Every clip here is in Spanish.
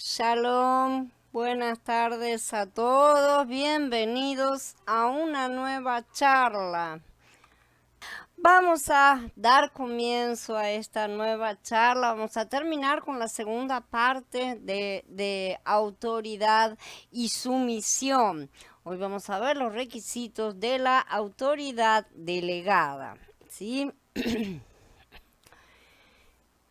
Shalom, buenas tardes a todos, bienvenidos a una nueva charla. Vamos a dar comienzo a esta nueva charla, vamos a terminar con la segunda parte de autoridad y sumisión. Hoy vamos a ver los requisitos de la autoridad delegada, ¿sí?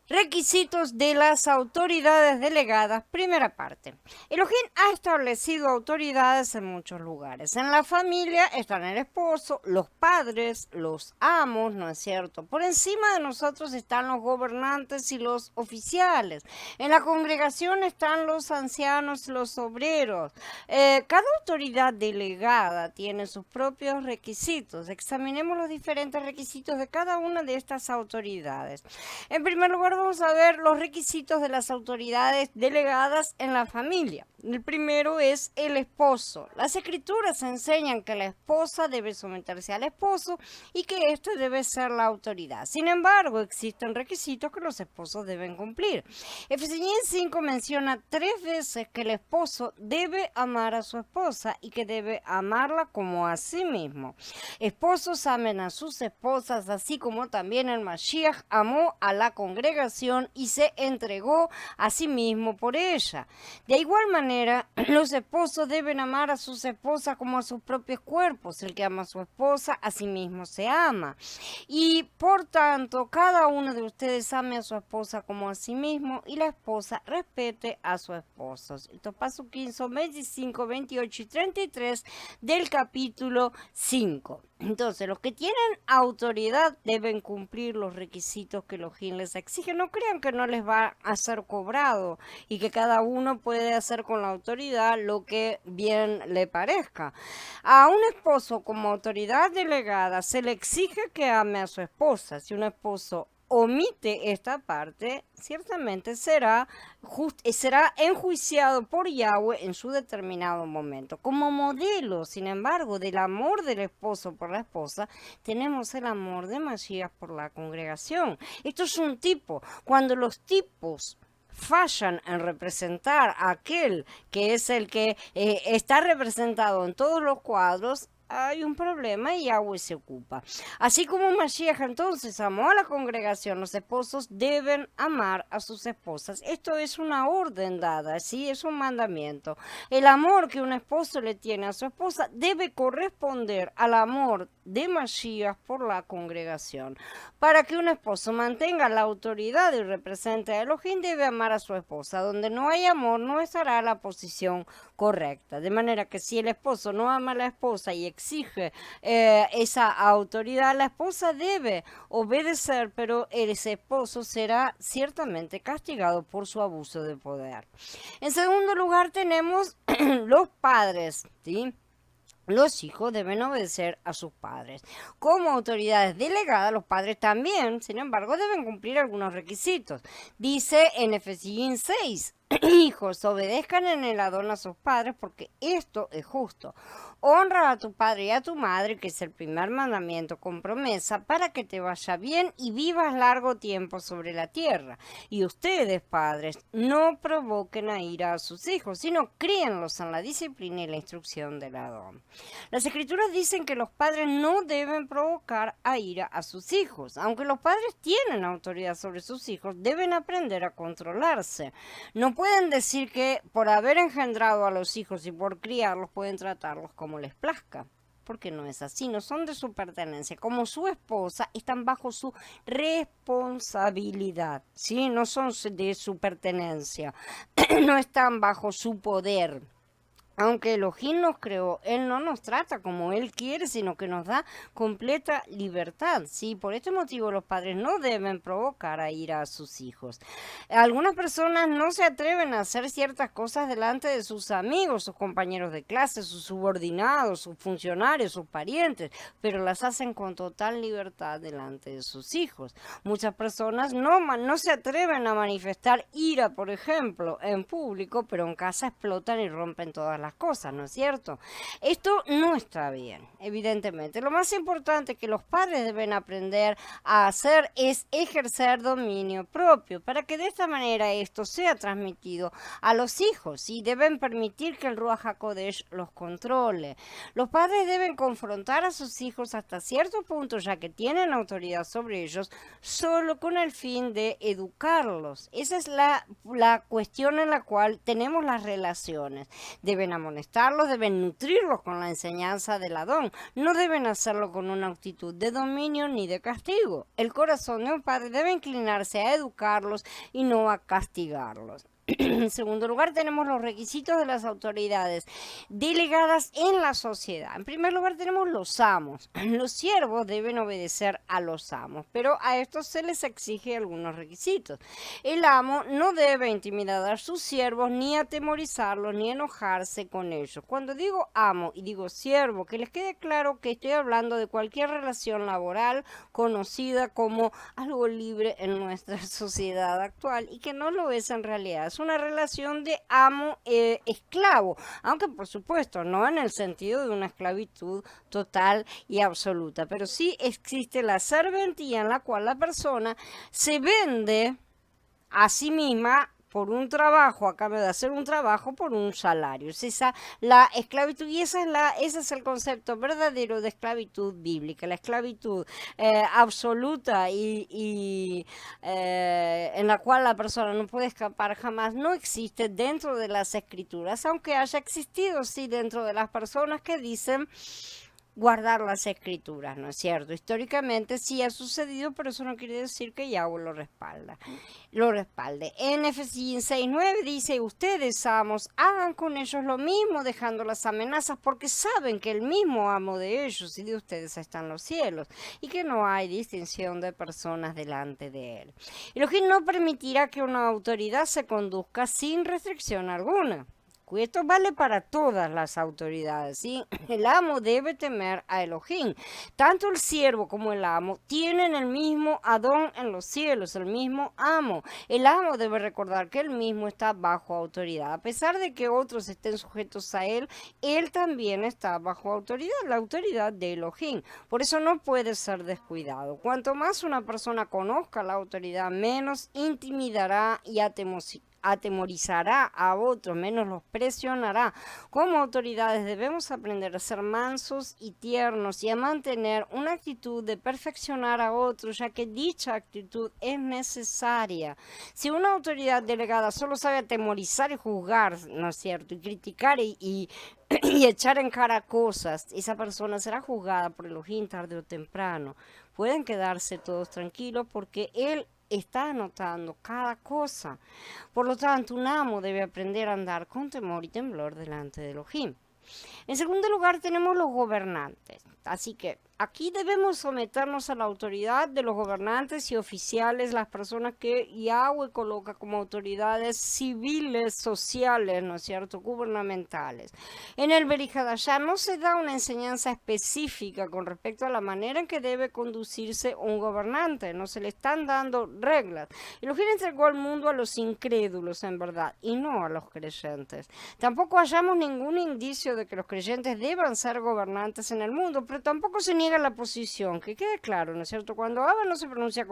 Requisitos de las autoridades delegadas, primera parte. Elohim ha establecido autoridades en muchos lugares. En la familia están el esposo, los padres, los amos, ¿no es cierto? Por encima de nosotros están los gobernantes y los oficiales. En la congregación están los ancianos y los obreros. Cada autoridad delegada tiene sus propios requisitos. Examinemos los diferentes requisitos de cada una de estas autoridades. En primer lugar, vamos a ver los requisitos de las autoridades delegadas en la familia. El primero es el esposo. Las escrituras enseñan que la esposa debe someterse al esposo y que éste debe ser la autoridad. Sin embargo, existen requisitos que los esposos deben cumplir. Efesios 5 menciona 3 veces que el esposo debe amar a su esposa y que debe amarla como a sí mismo. Esposos amen a sus esposas, así como también el Mashiach amó a la congregación y se entregó a sí mismo por ella. De igual manera, los esposos deben amar a sus esposas como a sus propios cuerpos. El que ama a su esposa, a sí mismo se ama. Y por tanto, cada uno de ustedes ame a su esposa como a sí mismo y la esposa respete a su esposo. Esto pasó 15, 25, 28 y 33 del capítulo 5. Entonces, los que tienen autoridad deben cumplir los requisitos que Elohim les exige. No crean que no les va a ser cobrado y que cada uno puede hacer con la autoridad lo que bien le parezca. A un esposo como autoridad delegada se le exige que ame a su esposa. Si un esposo omite esta parte, ciertamente será enjuiciado por Yahweh en su determinado momento. Como modelo, sin embargo, del amor del esposo por la esposa, tenemos el amor de Mashiach por la congregación. Esto es un tipo. Cuando los tipos fallan en representar a aquel que es el que está representado en todos los cuadros, hay un problema y Yahweh se ocupa. Así como Mashiach entonces amó a la congregación, los esposos deben amar a sus esposas. Esto es una orden dada, ¿sí? Es un mandamiento. El amor que un esposo le tiene a su esposa debe corresponder al amor de Mashiach por la congregación. Para que un esposo mantenga la autoridad y represente a Elohim, debe amar a su esposa. Donde no hay amor, no estará la posición correcta. De manera que si el esposo no ama a la esposa y exige esa autoridad, la esposa debe obedecer, pero ese esposo será ciertamente castigado por su abuso de poder. En segundo lugar tenemos los padres, ¿sí? Los hijos deben obedecer a sus padres. Como autoridades delegadas, los padres también, sin embargo, deben cumplir algunos requisitos. Dice en Efesios 6, hijos, obedezcan en el Adón a sus padres porque esto es justo. Honra a tu padre y a tu madre, que es el primer mandamiento con promesa, para que te vaya bien y vivas largo tiempo sobre la tierra. Y ustedes, padres, no provoquen a ira a sus hijos, sino críenlos en la disciplina y la instrucción del Adón. Las escrituras dicen que los padres no deben provocar a ira a sus hijos. Aunque los padres tienen autoridad sobre sus hijos, deben aprender a controlarse. No pueden decir que por haber engendrado a los hijos y por criarlos pueden tratarlos como les plazca, porque no es así, no son de su pertenencia. Como su esposa, están bajo su responsabilidad, ¿sí? No son de su pertenencia, no están bajo su poder. Aunque Elohim nos creó, Él no nos trata como Él quiere, sino que nos da completa libertad, ¿sí? Por este motivo los padres no deben provocar a ira a sus hijos. Algunas personas no se atreven a hacer ciertas cosas delante de sus amigos, sus compañeros de clase, sus subordinados, sus funcionarios, sus parientes, pero las hacen con total libertad delante de sus hijos. Muchas personas no se atreven a manifestar ira, por ejemplo, en público, pero en casa explotan y rompen todas las cosas, ¿no es cierto? Esto no está bien, evidentemente. Lo más importante que los padres deben aprender a hacer es ejercer dominio propio, para que de esta manera esto sea transmitido a los hijos y deben permitir que el Ruach HaKodesh los controle. Los padres deben confrontar a sus hijos hasta cierto punto, ya que tienen autoridad sobre ellos, solo con el fin de educarlos. Esa es la cuestión en la cual tenemos las relaciones. Deben amonestarlos, deben nutrirlos con la enseñanza del Adón. No deben hacerlo con una actitud de dominio ni de castigo. El corazón de un padre debe inclinarse a educarlos y no a castigarlos. En segundo lugar, tenemos los requisitos de las autoridades delegadas en la sociedad. En primer lugar, tenemos los amos. Los siervos deben obedecer a los amos, pero a estos se les exige algunos requisitos. El amo no debe intimidar a sus siervos, ni atemorizarlos, ni enojarse con ellos. Cuando digo amo y digo siervo, que les quede claro que estoy hablando de cualquier relación laboral conocida como algo libre en nuestra sociedad actual y que no lo es en realidad. Es una relación de amo-esclavo, aunque por supuesto no en el sentido de una esclavitud total y absoluta, pero sí existe la serventía en la cual la persona se vende a sí misma por un trabajo, a cambio de hacer un trabajo por un salario. Es esa la esclavitud, y ese es el concepto verdadero de esclavitud bíblica, la esclavitud absoluta y en la cual la persona no puede escapar jamás, no existe dentro de las escrituras, aunque haya existido sí dentro de las personas que dicen guardar las escrituras, ¿no es cierto? Históricamente sí ha sucedido, pero eso no quiere decir que Yahweh lo respalde. En Efesios 6:9 dice: ustedes, amos, hagan con ellos lo mismo, dejando las amenazas, porque saben que el mismo amo de ellos y de ustedes está en los cielos, y que no hay distinción de personas delante de él. Elohim no permitirá que una autoridad se conduzca sin restricción alguna. Esto vale para todas las autoridades, ¿sí? El amo debe temer a Elohim. Tanto el siervo como el amo tienen el mismo Adón en los cielos, el mismo amo. El amo debe recordar que él mismo está bajo autoridad. A pesar de que otros estén sujetos a él, él también está bajo autoridad, la autoridad de Elohim. Por eso no puede ser descuidado. Cuanto más una persona conozca la autoridad, menos intimidará y atemorizará a otros, menos los presionará. Como autoridades debemos aprender a ser mansos y tiernos y a mantener una actitud de perfeccionar a otros, ya que dicha actitud es necesaria. Si una autoridad delegada solo sabe atemorizar y juzgar, ¿no es cierto?, y criticar y echar en cara cosas, esa persona será juzgada por Elohim tarde o temprano. Pueden quedarse todos tranquilos porque él está anotando cada cosa. Por lo tanto, un amo debe aprender a andar con temor y temblor delante de Elohim. En segundo lugar, tenemos los gobernantes. Así que aquí debemos someternos a la autoridad de los gobernantes y oficiales, las personas que Yahweh coloca como autoridades civiles, sociales, ¿no es cierto?, gubernamentales. En el Berij Hadashah no se da una enseñanza específica con respecto a la manera en que debe conducirse un gobernante, no se le están dando reglas. Elohim entregó al mundo a los incrédulos, en verdad, y no a los creyentes. Tampoco hallamos ningún indicio de que los creyentes deban ser gobernantes en el mundo, pero tampoco se niega la posición, que quede claro, ¿no es cierto? Cuando Abba no se pronuncia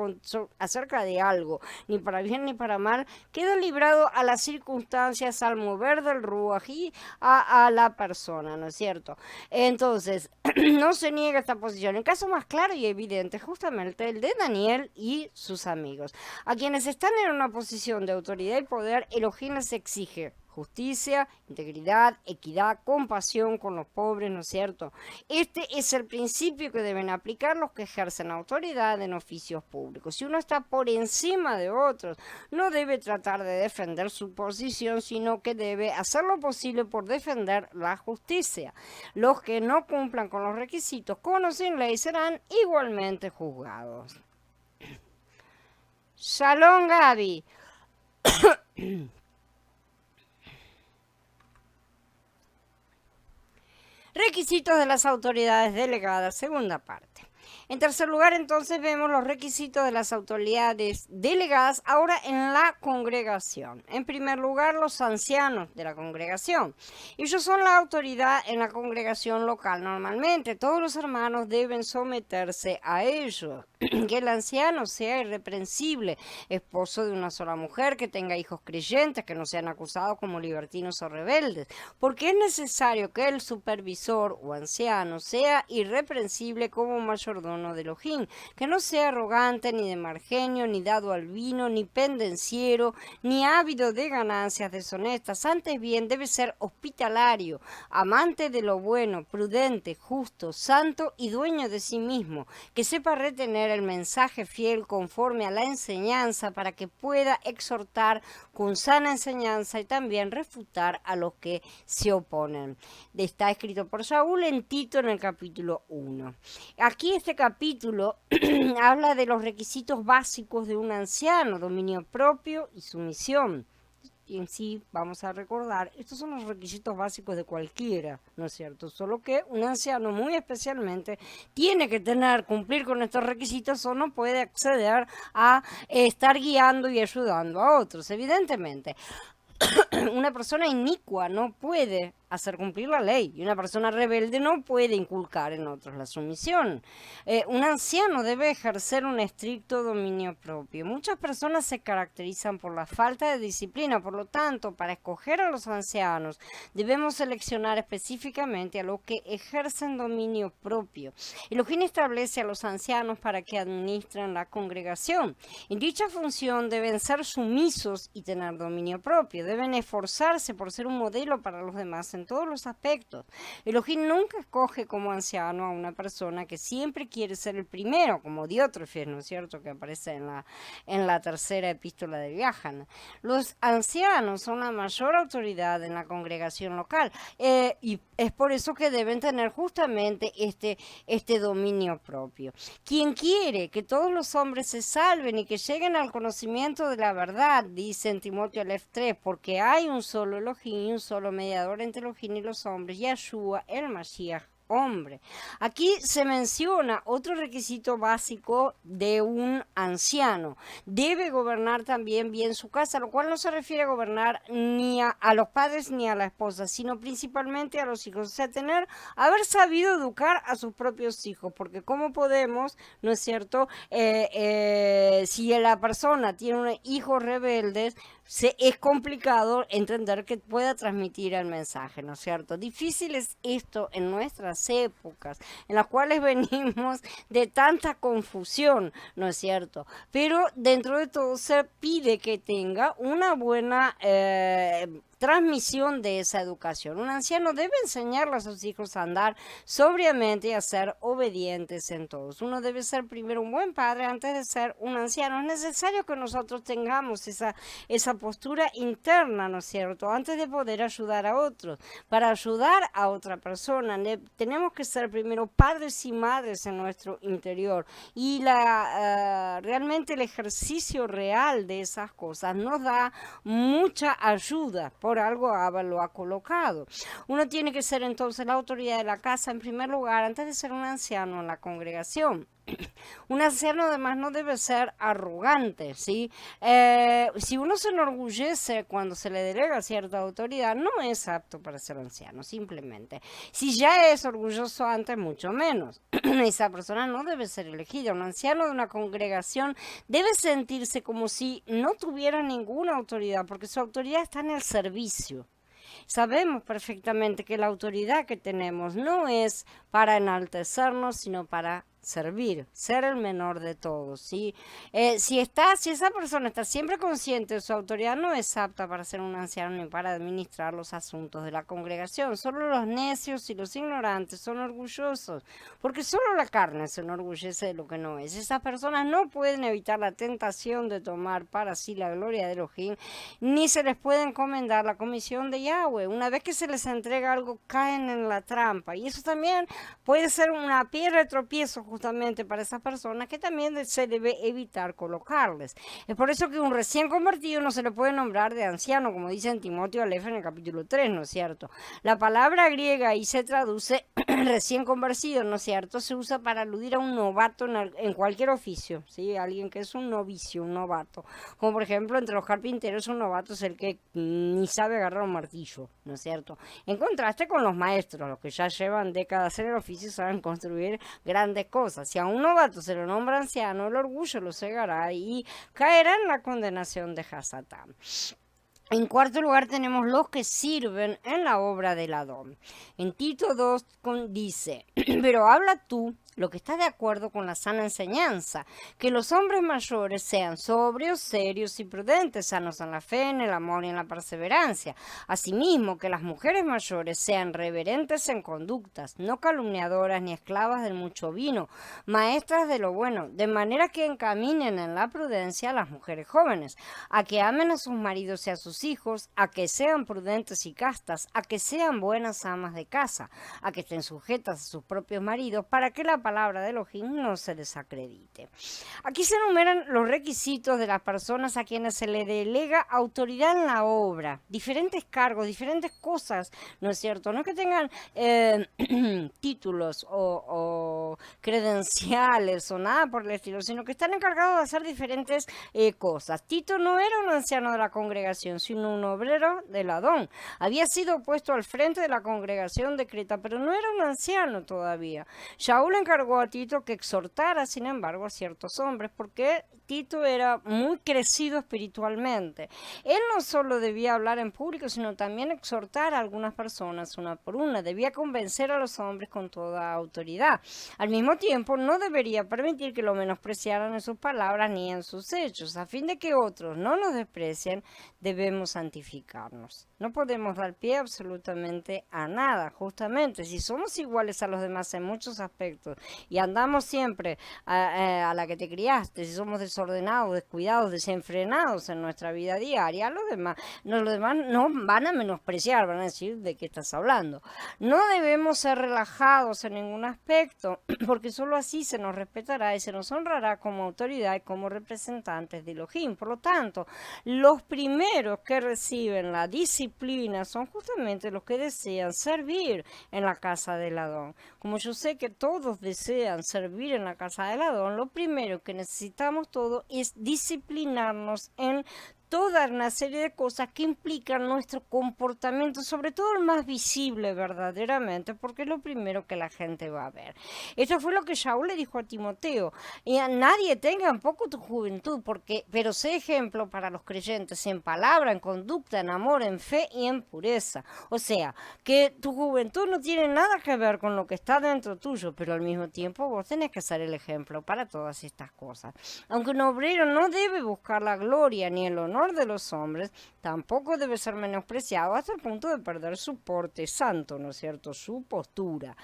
acerca de algo, ni para bien ni para mal, queda librado a las circunstancias, al mover del Ruaj y a la persona, ¿no es cierto? Entonces, no se niega esta posición. El caso más claro y evidente es justamente el de Daniel y sus amigos. A quienes están en una posición de autoridad y poder, Elohim les exige justicia, integridad, equidad, compasión con los pobres, ¿no es cierto? Este es el principio que deben aplicar los que ejercen autoridad en oficios públicos. Si uno está por encima de otros, no debe tratar de defender su posición, sino que debe hacer lo posible por defender la justicia. Los que no cumplan con los requisitos con o sin ley serán igualmente juzgados. Shalom, Gaby. Requisitos de las autoridades delegadas, segunda parte. En tercer lugar, entonces, vemos los requisitos de las autoridades delegadas ahora en la congregación. En primer lugar, los ancianos de la congregación. Ellos son la autoridad en la congregación local normalmente. Todos los hermanos deben someterse a ellos. Que el anciano sea irreprensible, esposo de una sola mujer, que tenga hijos creyentes, que no sean acusados como libertinos o rebeldes. Porque es necesario que el supervisor o anciano sea irreprensible como mayordomo de Elohim, que no sea arrogante, ni de mal genio, ni dado al vino, ni pendenciero, ni ávido de ganancias deshonestas. Antes bien debe ser hospitalario, amante de lo bueno, prudente, justo, santo y dueño de sí mismo, que sepa retener el mensaje fiel conforme a la enseñanza para que pueda exhortar con sana enseñanza y también refutar a los que se oponen. Está escrito por Saúl en Tito en el capítulo 1. Aquí este capítulo habla de los requisitos básicos de un anciano: dominio propio y sumisión. Y en sí, vamos a recordar, estos son los requisitos básicos de cualquiera, ¿no es cierto? Solo que un anciano muy especialmente tiene que cumplir con estos requisitos o no puede acceder a estar guiando y ayudando a otros, evidentemente. Una persona inicua no puede hacer cumplir la ley y una persona rebelde no puede inculcar en otros la sumisión. Un anciano debe ejercer un estricto dominio propio. Muchas personas se caracterizan por la falta de disciplina, por lo tanto, para escoger a los ancianos debemos seleccionar específicamente a los que ejercen dominio propio. Elohim establece a los ancianos para que administren la congregación. En dicha función deben ser sumisos y tener dominio propio. Deben esforzarse por ser un modelo para los demás en todos los aspectos. Elohim nunca escoge como anciano a una persona que siempre quiere ser el primero, como Diótrefes, ¿no es cierto?, que aparece en la tercera epístola de Viajan. Los ancianos son la mayor autoridad en la congregación local y es por eso que deben tener justamente este dominio propio. Quien quiere que todos los hombres se salven y que lleguen al conocimiento de la verdad, dice en Timoteo Aleph 3, porque hay un solo Elohim y un solo mediador entre Elohim y los hombres, Yahshua el Mashiach, hombre. Aquí se menciona otro requisito básico de un anciano: debe gobernar también bien su casa, lo cual no se refiere a gobernar ni a los padres ni a la esposa, sino principalmente a los hijos, o sea, haber sabido educar a sus propios hijos, porque cómo podemos, ¿no es cierto?, si la persona tiene hijos rebeldes, es complicado entender que pueda transmitir el mensaje, ¿no es cierto? Difícil es esto en nuestras épocas, en las cuales venimos de tanta confusión, ¿no es cierto? Pero dentro de todo se pide que tenga una buena transmisión de esa educación. Un anciano debe enseñarle a sus hijos a andar sobriamente y a ser obedientes en todos. Uno debe ser primero un buen padre antes de ser un anciano. Es necesario que nosotros tengamos esa postura interna, ¿no es cierto?, antes de poder ayudar a otros. Para ayudar a otra persona tenemos que ser primero padres y madres en nuestro interior, y realmente el ejercicio real de esas cosas nos da mucha ayuda. Por algo Abba lo ha colocado. Uno tiene que ser entonces la autoridad de la casa en primer lugar antes de ser un anciano en la congregación. Un anciano además no debe ser arrogante, ¿sí? Si uno se enorgullece cuando se le delega cierta autoridad, no es apto para ser anciano, simplemente. Si ya es orgulloso antes, mucho menos. Esa persona no debe ser elegida. Un anciano de una congregación debe sentirse como si no tuviera ninguna autoridad, porque su autoridad está en el servicio. Sabemos perfectamente que la autoridad que tenemos no es para enaltecernos, sino para servir, ser el menor de todos, ¿sí? Si esa persona está siempre consciente de su autoridad, no es apta para ser un anciano ni para administrar los asuntos de la congregación. Solo los necios y los ignorantes son orgullosos, porque solo la carne se enorgullece de lo que no es. Esas personas no pueden evitar la tentación de tomar para sí la gloria de Elohim, ni se les puede encomendar la comisión de Yahweh. Una vez que se les entrega algo, caen en la trampa, y eso también puede ser una piedra de tropiezo justamente para esas personas que también se debe evitar colocarles. Es por eso que un recién convertido no se le puede nombrar de anciano, como dice en Timoteo Aleph en el capítulo 3, ¿no es cierto? La palabra griega ahí se traduce recién convertido, ¿no es cierto? Se usa para aludir a un novato en cualquier oficio, ¿sí? Alguien que es un novicio, un novato. Como por ejemplo, entre los carpinteros, un novato es el que ni sabe agarrar un martillo, ¿no es cierto? En contraste con los maestros, los que ya llevan décadas en el oficio, saben construir grandes cosas. Si a un novato se lo nombra anciano, el orgullo lo cegará y caerá en la condenación de Hasatán. En cuarto lugar tenemos los que sirven en la obra del Adón. En Tito 2 dice, pero habla tú lo que está de acuerdo con la sana enseñanza, que los hombres mayores sean sobrios, serios y prudentes, sanos en la fe, en el amor y en la perseverancia. Asimismo, que las mujeres mayores sean reverentes en conductas, no calumniadoras ni esclavas del mucho vino, maestras de lo bueno, de manera que encaminen en la prudencia a las mujeres jóvenes, a que amen a sus maridos y a sus hijos, a que sean prudentes y castas, a que sean buenas amas de casa, a que estén sujetas a sus propios maridos, para que la palabra de Elohim no se desacredite. Aquí se enumeran los requisitos de las personas a quienes se le delega autoridad en la obra, diferentes cargos, diferentes cosas, ¿no es cierto? No es que tengan títulos o credenciales o nada por el estilo, sino que están encargados de hacer diferentes cosas. Tito no era un anciano de la congregación, sino un obrero del Adón. Había sido puesto al frente de la congregación de Creta, pero no era un anciano todavía. Shaul encargó a Tito que exhortara, sin embargo, a ciertos hombres, porque Tito era muy crecido espiritualmente. Él no solo debía hablar en público, sino también exhortar a algunas personas una por una. Debía convencer a los hombres con toda autoridad. Al mismo tiempo, no debería permitir que lo menospreciaran en sus palabras ni en sus hechos. A fin de que otros no nos desprecien, debemos santificarnos. No podemos dar pie absolutamente a nada. Justamente, si somos iguales a los demás en muchos aspectos y andamos siempre a la que te criaste, si somos desordenados, descuidados, desenfrenados en nuestra vida diaria, los demás nos van a menospreciar, van a decir de qué estás hablando. No debemos ser relajados en ningún aspecto, porque solo así se nos respetará y se nos honrará como autoridad y como representantes de Elohim. Por lo tanto, los primeros que reciben la disciplina son justamente los que desean servir en la casa del Adón. Como yo sé que todos desean servir en la casa del Adón, lo primero que necesitamos todos es disciplinarnos en toda una serie de cosas que implican nuestro comportamiento, sobre todo el más visible verdaderamente, porque es lo primero que la gente va a ver. Esto fue lo que Shaul le dijo a Timoteo, y a nadie tenga en poco tu juventud, pero sé ejemplo para los creyentes en palabra, en conducta, en amor, en fe y en pureza. O sea, que tu juventud no tiene nada que ver con lo que está dentro tuyo, pero al mismo tiempo vos tenés que ser el ejemplo para todas estas cosas. Aunque un obrero no debe buscar la gloria ni el honor de los hombres, tampoco debe ser menospreciado hasta el punto de perder su porte santo, ¿no es cierto?, su postura.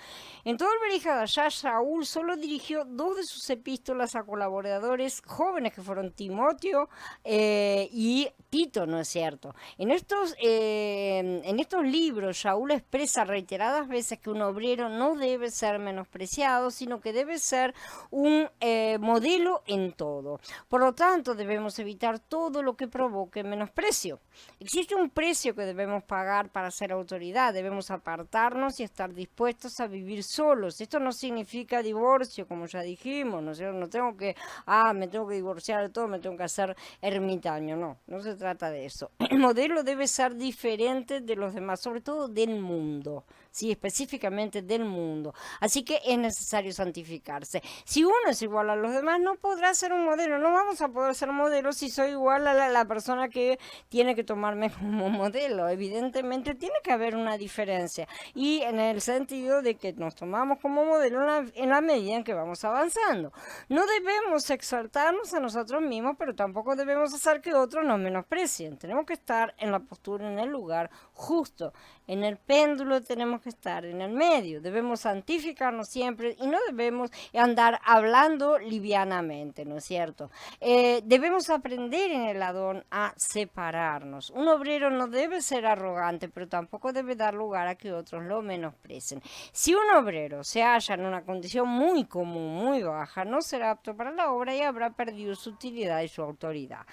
En todo el Berihadashá, Shaul solo dirigió 2 de sus epístolas a colaboradores jóvenes que fueron Timoteo y Tito, ¿no es cierto? En estos libros, Shaul expresa reiteradas veces que un obrero no debe ser menospreciado, sino que debe ser un modelo en todo. Por lo tanto, debemos evitar todo lo que provoque menosprecio. Existe un precio que debemos pagar para ser autoridad. Debemos apartarnos y estar dispuestos a vivir solos. Esto no significa divorcio, como ya dijimos, ¿no? No tengo que, me tengo que divorciar de todo, me tengo que hacer ermitaño. No se trata de eso. El modelo debe ser diferente de los demás, sobre todo del mundo. Sí, específicamente del mundo. Así que es necesario santificarse. Si uno es igual a los demás, no podrá ser un modelo. No vamos a poder ser modelos si soy igual a la persona que tiene que tomarme como modelo. Evidentemente tiene que haber una diferencia. Y en el sentido de que nos tomamos como modelo en la medida en que vamos avanzando. No debemos exaltarnos a nosotros mismos, pero tampoco debemos hacer que otros nos menosprecien. Tenemos que estar en la postura, en el lugar justo. En el péndulo tenemos que estar en el medio. Debemos santificarnos siempre y no debemos andar hablando livianamente, ¿no es cierto? Debemos aprender en el Adón a separarnos. Un obrero no debe ser arrogante, pero tampoco debe dar lugar a que otros lo menosprecien. Si un obrero se halla en una condición muy común, muy baja, no será apto para la obra y habrá perdido su utilidad y su autoridad.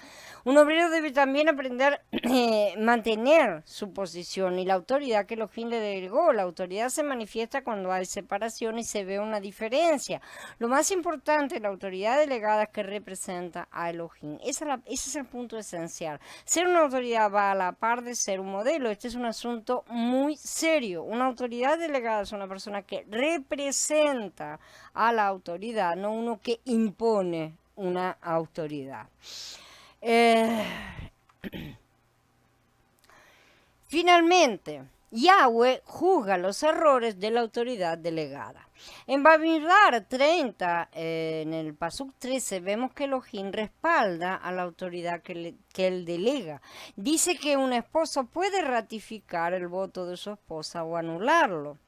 Un obrero debe también aprender a mantener su posición y la autoridad que Elohim le delegó. La autoridad se manifiesta cuando hay separación y se ve una diferencia. Lo más importante, la autoridad delegada es que representa a Elohim. Ese es el punto esencial. Ser una autoridad va a la par de ser un modelo. Este es un asunto muy serio. Una autoridad delegada es una persona que representa a la autoridad, no uno que impone una autoridad. Finalmente, Yahweh juzga los errores de la autoridad delegada. En Bamidbar 30, en el Pasuk 13, vemos que Elohim respalda a la autoridad que él delega. Dice que un esposo puede ratificar el voto de su esposa o anularlo.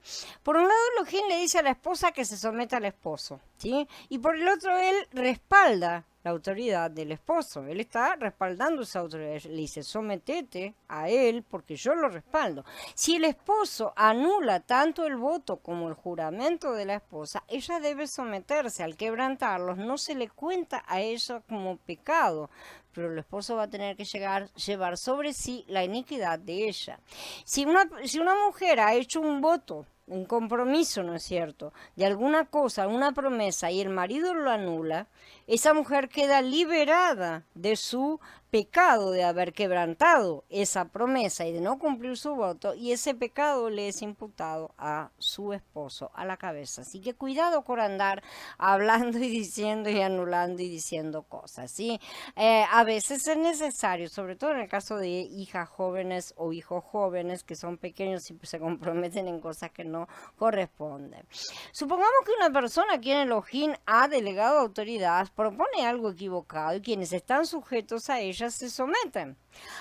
Por un lado, Elohim le dice a la esposa que se someta al esposo, ¿sí? Y por el otro, él respalda la autoridad del esposo. Él está respaldando esa autoridad. Le dice, sometete a él porque yo lo respaldo. Si el esposo anula tanto el voto como el juramento de la esposa, ella debe someterse. Al quebrantarlos, no se le cuenta a ella como pecado, pero el esposo va a tener que llevar sobre sí la iniquidad de ella. Si una mujer ha hecho un voto, un compromiso, ¿no es cierto?, de alguna cosa, una promesa, y el marido lo anula, esa mujer queda liberada de su pecado de haber quebrantado esa promesa y de no cumplir su voto, y ese pecado le es imputado a su esposo, a la cabeza. Así que cuidado con andar hablando y diciendo y anulando y diciendo cosas, ¿sí? A veces es necesario, sobre todo en el caso de hijas jóvenes o hijos jóvenes que son pequeños y se comprometen en cosas que no corresponden. Supongamos que una persona a quien Elohim ha delegado autoridad propone algo equivocado y quienes están sujetos a ellas se someten.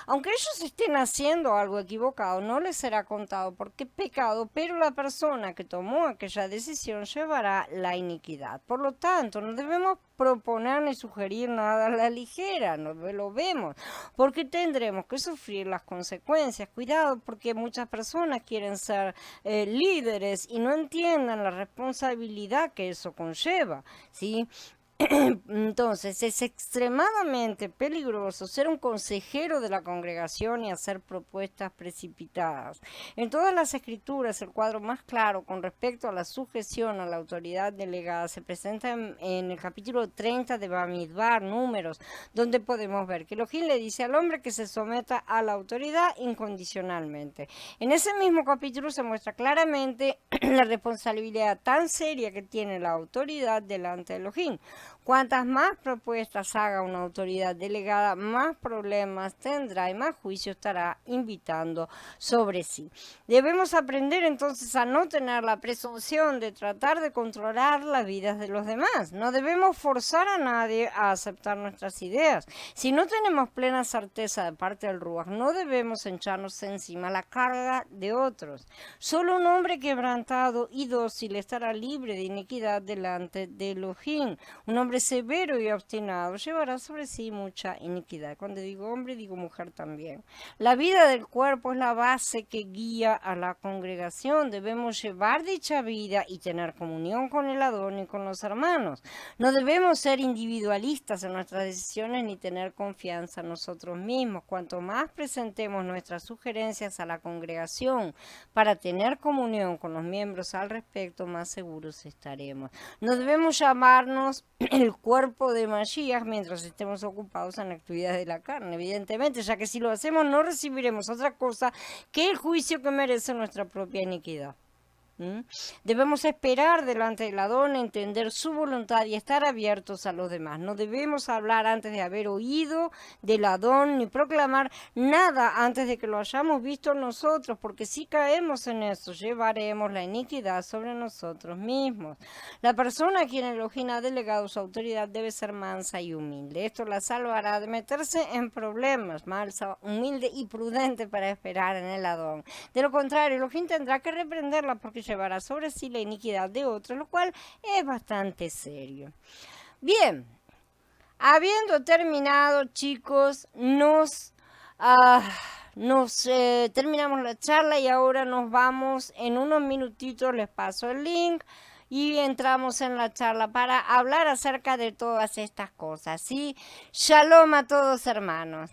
Aunque ellos estén haciendo algo equivocado, no les será contado porque pecado, pero la persona que tomó aquella decisión llevará la iniquidad. Por lo tanto, no debemos proponer ni sugerir nada a la ligera, no lo vemos, porque tendremos que sufrir las consecuencias. Cuidado, porque muchas personas quieren ser líderes y no entiendan la responsabilidad que eso conlleva, ¿sí? Entonces es extremadamente peligroso ser un consejero de la congregación y hacer propuestas precipitadas. En todas las escrituras, el cuadro más claro con respecto a la sujeción a la autoridad delegada se presenta en el capítulo 30 de Bamidbar, Números, donde podemos ver que Elohim le dice al hombre que se someta a la autoridad incondicionalmente. En ese mismo capítulo se muestra claramente la responsabilidad tan seria que tiene la autoridad delante de Elohim. Cuantas más propuestas haga una autoridad delegada, más problemas tendrá y más juicio estará invitando sobre sí. Debemos aprender entonces a no tener la presunción de tratar de controlar las vidas de los demás. No debemos forzar a nadie a aceptar nuestras ideas. Si no tenemos plena certeza de parte del Ruach, no debemos echarnos encima la carga de otros. Solo un hombre quebrantado y dócil estará libre de iniquidad delante de Elohim. Un hombre severo y obstinado llevará sobre sí mucha iniquidad. Cuando digo hombre, digo mujer también. La vida del cuerpo es la base que guía a la congregación. Debemos llevar dicha vida y tener comunión con el Adón y con los hermanos. No debemos ser individualistas en nuestras decisiones ni tener confianza en nosotros mismos. Cuanto más presentemos nuestras sugerencias a la congregación para tener comunión con los miembros al respecto, más seguros estaremos. No debemos llamarnos el cuerpo de Mashiach mientras estemos ocupados en la actividad de la carne, evidentemente, ya que si lo hacemos no recibiremos otra cosa que el juicio que merece nuestra propia iniquidad. ¿Mm? Debemos esperar delante del Adón, entender su voluntad y estar abiertos a los demás. No debemos hablar antes de haber oído del Adón ni proclamar nada antes de que lo hayamos visto nosotros, porque si caemos en eso, llevaremos la iniquidad sobre nosotros mismos. La persona a quien Elohim ha delegado su autoridad debe ser mansa y humilde. Esto la salvará de meterse en problemas, mansa, humilde y prudente para esperar en el Adón. De lo contrario, Elohim tendrá que reprenderla porque llevará sobre sí la iniquidad de otros, lo cual es bastante serio. Bien, habiendo terminado, chicos, terminamos la charla y ahora nos vamos. En unos minutitos les paso el link y entramos en la charla para hablar acerca de todas estas cosas. ¿Sí? Shalom a todos, hermanos.